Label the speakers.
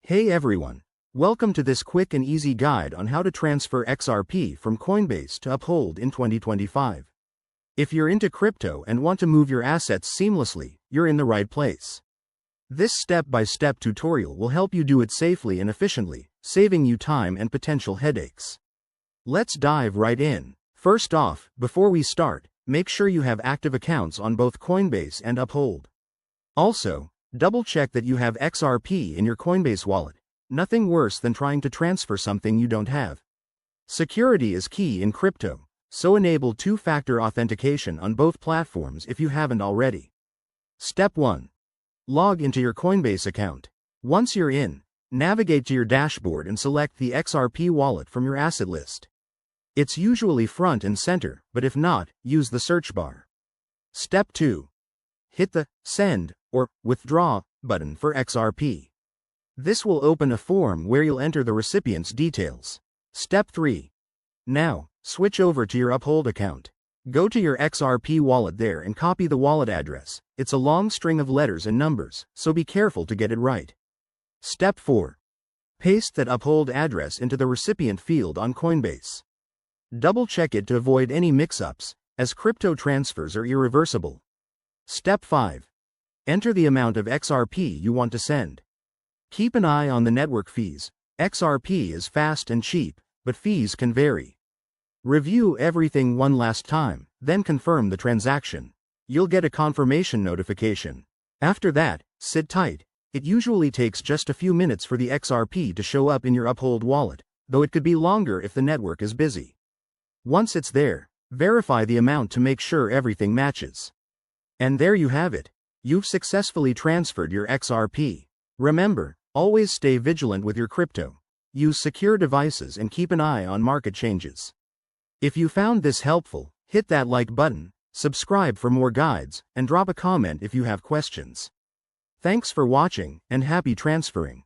Speaker 1: Hey everyone! Welcome to this quick and easy guide on how to transfer XRP from Coinbase to Uphold in 2025. If you're into crypto and want to move your assets seamlessly, you're in the right place. This step-by-step tutorial will help you do it safely and efficiently, saving you time and potential headaches. Let's dive right in. First off, before we start, make sure you have active accounts on both Coinbase and Uphold. Also, double-check that you have XRP in your Coinbase wallet. Nothing worse than trying to transfer something you don't have. Security is key in crypto, so enable two-factor authentication on both platforms if you haven't already. Step 1. Log into your Coinbase account. Once you're in, navigate to your dashboard and select the XRP wallet from your asset list. It's usually front and center, but if not, use the search bar. Step 2. Hit the Send or Withdraw button for XRP. This will open a form where you'll enter the recipient's details. Step 3. Now, switch over to your Uphold account. Go to your XRP wallet there and copy the wallet address. It's a long string of letters and numbers, so be careful to get it right. Step 4. Paste that Uphold address into the recipient field on Coinbase. Double-check it to avoid any mix-ups, as crypto transfers are irreversible. Step 5. Enter the amount of XRP you want to send. Keep an eye on the network fees. XRP is fast and cheap, but fees can vary. Review everything one last time, then confirm the transaction. You'll get a confirmation notification. After that, sit tight. It usually takes just a few minutes for the XRP to show up in your Uphold wallet, though it could be longer if the network is busy. Once it's there, verify the amount to make sure everything matches. And there you have it. You've successfully transferred your XRP. Remember, always stay vigilant with your crypto. Use secure devices and keep an eye on market changes. If you found this helpful, hit that like button, subscribe for more guides, and drop a comment if you have questions. Thanks for watching, and happy transferring.